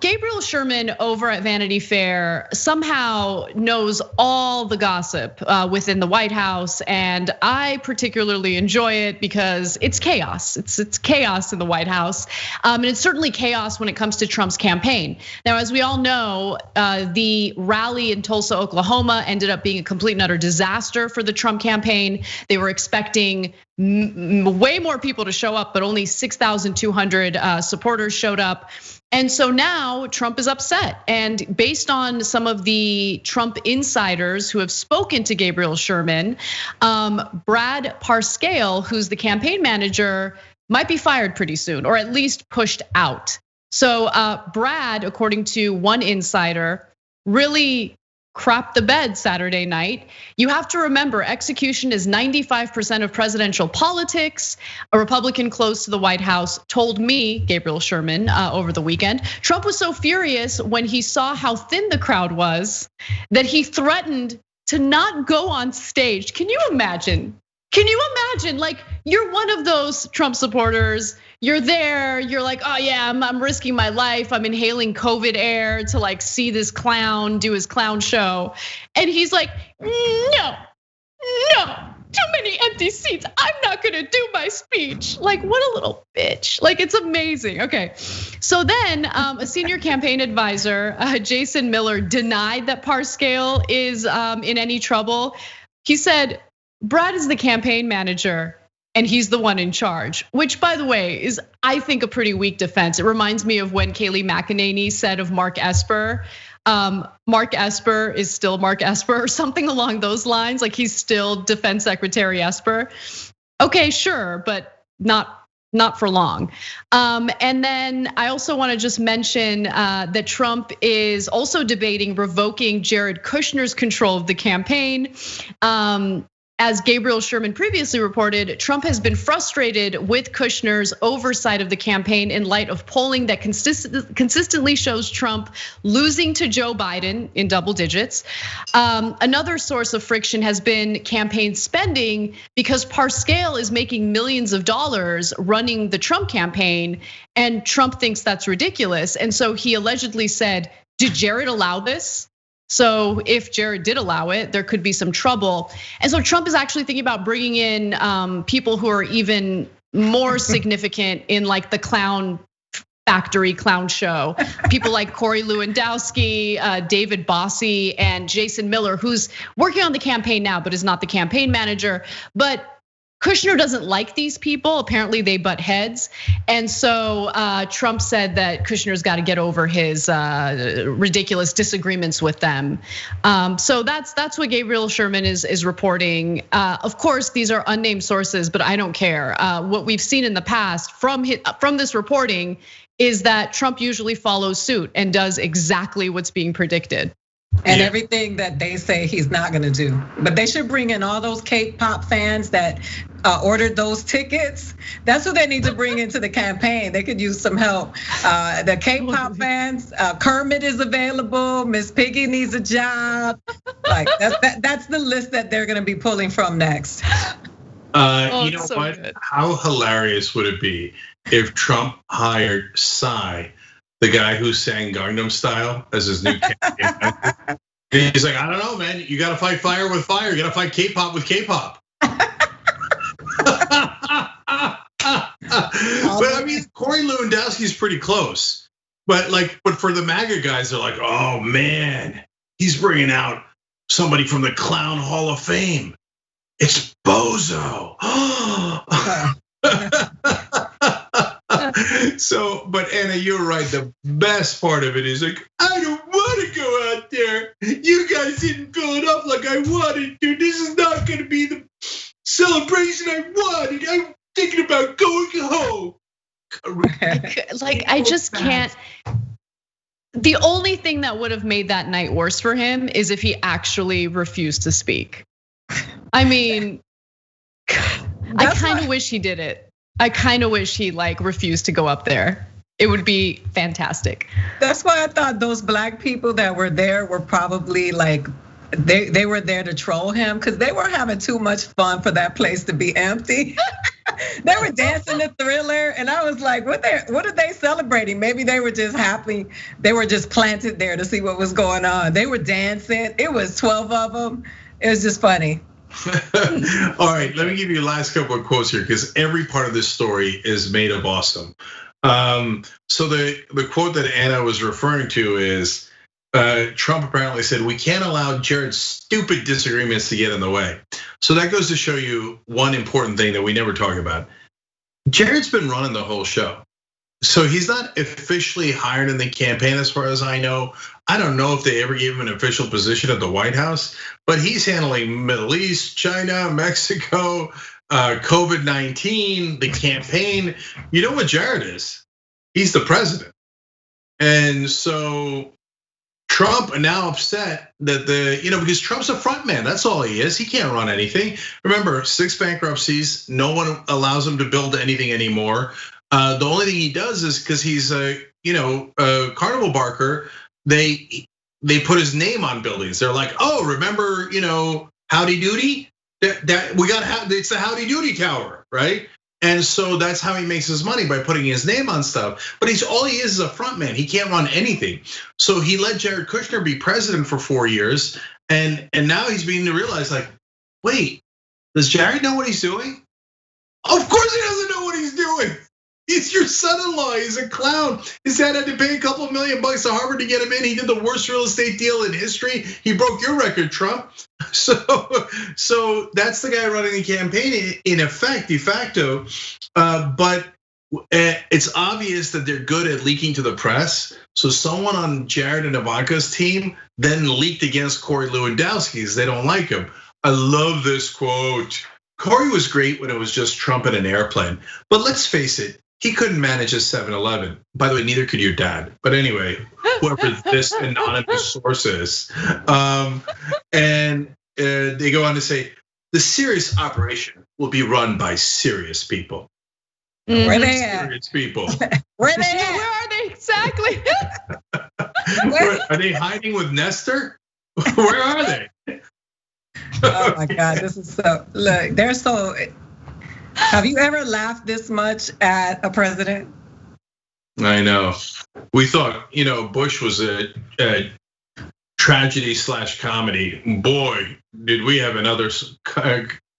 Gabriel Sherman over at Vanity Fair somehow knows all the gossip within the White House, and I particularly enjoy it because it's chaos. It's chaos in the White House, and it's certainly chaos when it comes to Trump's campaign. Now, as we all know, the rally in Tulsa, Oklahoma ended up being a complete and utter disaster for the Trump campaign. They were expecting way more people to show up, but only 6,200 supporters showed up. And so now Trump is upset. And based on some of the Trump insiders who have spoken to Gabriel Sherman, Brad Parscale, who's the campaign manager, might be fired pretty soon, or at least pushed out. So Brad, according to one insider, really crapped the bed Saturday night. You have to remember, execution is 95% of presidential politics. A Republican close to the White House told me, Gabriel Sherman, over the weekend, Trump was so furious when he saw how thin the crowd was that he threatened to not go on stage. Can you imagine? Can you imagine, like, you're one of those Trump supporters, you're there, you're like, oh yeah, I'm risking my life, I'm inhaling COVID air to like see this clown do his clown show. And he's like, no, too many empty seats, I'm not gonna do my speech. Like, what a little bitch, like it's amazing. Okay, so then a senior campaign advisor, Jason Miller, denied that Parscale is in any trouble. He said, Brad is the campaign manager and he's the one in charge, which by the way is, I think, a pretty weak defense. It reminds me of when Kayleigh McEnany said of Mark Esper, Mark Esper is still Mark Esper or something along those lines. Like he's still Defense Secretary Esper. Okay, sure, but not for long. And then I also want to just mention that Trump is also debating revoking Jared Kushner's control of the campaign. As Gabriel Sherman previously reported, Trump has been frustrated with Kushner's oversight of the campaign in light of polling that consistently shows Trump losing to Joe Biden in double digits. Another source of friction has been campaign spending because Parscale is making millions of dollars running the Trump campaign, and Trump thinks that's ridiculous. And so he allegedly said, did Jared allow this? So if Jared did allow it, there could be some trouble. And so Trump is actually thinking about bringing in people who are even more significant in like the clown factory clown show. People like Corey Lewandowski, David Bossie, and Jason Miller, who's working on the campaign now, but is not the campaign manager. But Kushner doesn't like these people. Apparently they butt heads. And so Trump said that Kushner's got to get over his ridiculous disagreements with them. So that's what Gabriel Sherman is reporting. Of course, these are unnamed sources, but I don't care. What we've seen in the past from this reporting is that Trump usually follows suit and does exactly what's being predicted. And everything that they say he's not gonna do. But they should bring in all those K-pop fans that ordered those tickets. That's who they need to bring into the campaign. They could use some help. The K-pop fans, Kermit is available, Miss Piggy needs a job. Like that's the list that they're gonna be pulling from next. You know so what? Good. How hilarious would it be if Trump hired Psy, the guy who sang Gangnam Style, as his new campaign? He's like, I don't know, man. You got to fight fire with fire. You got to fight K-pop with K-pop. But I mean, Corey Lewandowski is pretty close. But for the MAGA guys, they're like, oh man, he's bringing out somebody from the Clown Hall of Fame. It's Bozo. So, but Anna, you're right. The best part of it is like, I don't want to go out there. You guys didn't fill it up like I wanted to. This is not going to be the celebration I wanted. I'm thinking about going home. Like I just can't. The only thing that would have made that night worse for him is if he actually refused to speak. I mean, I kind of wish he did it. I kind of wish he refused to go up there. It would be fantastic. That's why I thought those black people that were there were probably like, they were there to troll him because they were having too much fun for that place to be empty. They were dancing the Thriller, and I was like, what are they celebrating? Maybe they were just happy. They were just planted there to see what was going on. They were dancing. It was 12 of them. It was just funny. All right, let me give you the last couple of quotes here because every part of this story is made of awesome. So the quote that Anna was referring to is Trump apparently said, we can't allow Jared's stupid disagreements to get in the way. So that goes to show you one important thing that we never talk about. Jared's been running the whole show. So he's not officially hired in the campaign as far as I know. I don't know if they ever gave him an official position at the White House, but he's handling Middle East, China, Mexico, COVID-19, the campaign. You know what Jared is? He's the president. And so Trump are now upset that because Trump's a front man, that's all he is. He can't run anything. Remember, 6 bankruptcies, no one allows him to build anything anymore. The only thing he does is because he's a carnival barker, they put his name on buildings. They're like, oh, remember, Howdy Doody? That we got, it's the Howdy Doody Tower, right? And so that's how he makes his money, by putting his name on stuff. But all he is a front man. He can't run anything. So he let Jared Kushner be president for 4 years, and now he's beginning to realize, like, wait, does Jared know what he's doing? Of course he doesn't know what he's doing. He's your son-in-law. He's a clown. His dad had to pay a couple $1 million to Harvard to get him in. He did the worst real estate deal in history. He broke your record, Trump. So that's the guy running the campaign in effect, de facto. But it's obvious that they're good at leaking to the press. So someone on Jared and Ivanka's team then leaked against Corey Lewandowski because they don't like him. I love this quote. Corey was great when it was just Trump in an airplane. But let's face it, he couldn't manage a 7-Eleven. By the way, neither could your dad. But anyway, whoever this anonymous source is. And they go on to say, the serious operation will be run by serious people. Where they at? Serious people. Where they at? Where are they exactly? Are they hiding with Nestor? Where are they? Oh my God, this is so, look, they're so, have you ever laughed this much at a president? I know. We thought, Bush was a tragedy/comedy. Boy, did we have another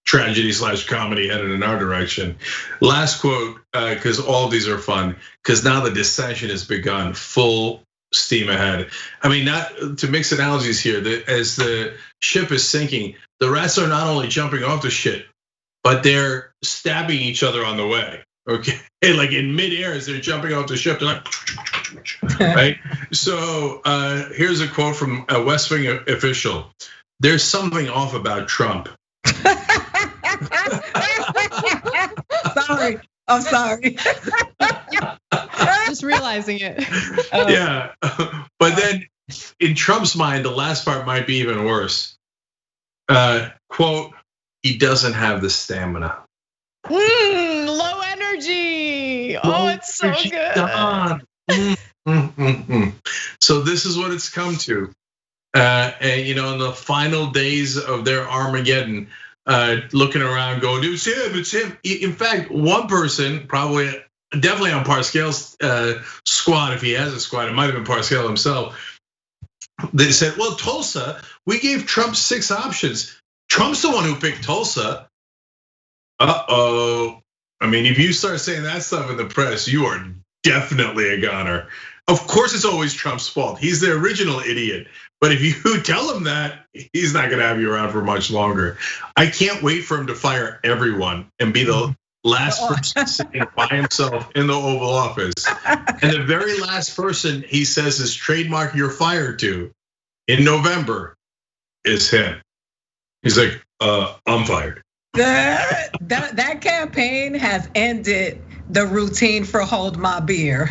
tragedy/comedy headed in our direction. Last quote, because all of these are fun, because now the dissension has begun, full steam ahead. I mean, not to mix analogies here, as the ship is sinking, the rats are not only jumping off the ship, but they're stabbing each other on the way. Okay, like in midair as they're jumping off the ship, they're like, right? So here's a quote from a West Wing official. There's something off about Trump. Sorry, I'm sorry. Just realizing it. Yeah, but then in Trump's mind, the last part might be even worse. Quote, he doesn't have the stamina. Low energy. Oh, it's so good. So this is what it's come to. And in the final days of their Armageddon, looking around going, it's him. In fact, one person, definitely on Pascal's squad, if he has a squad, it might have been Pascal himself. They said, well, Tulsa, we gave Trump 6 options. Trump's the one who picked Tulsa. Uh-oh. I mean, if you start saying that stuff in the press, you are definitely a goner. Of course, it's always Trump's fault. He's the original idiot. But if you tell him that, he's not gonna have you around for much longer. I can't wait for him to fire everyone and be the last person sitting by himself in the Oval Office. And the very last person he says is trademark you're fired to in November is him. He's like, I'm fired. That campaign has ended the routine for hold my beer.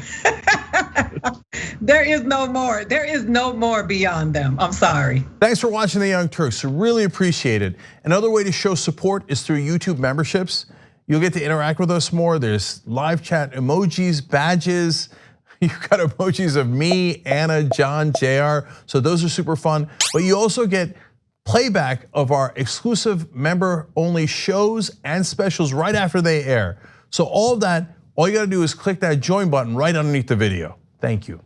There is no more. There is no more beyond them. I'm sorry. Thanks for watching The Young Turks. Really appreciate it. Another way to show support is through YouTube memberships. You'll get to interact with us more. There's live chat emojis, badges. You've got emojis of me, Anna, John, JR. So those are super fun. But you also get playback of our exclusive member-only shows and specials right after they air. So all of that, all you gotta do is click that join button right underneath the video. Thank you.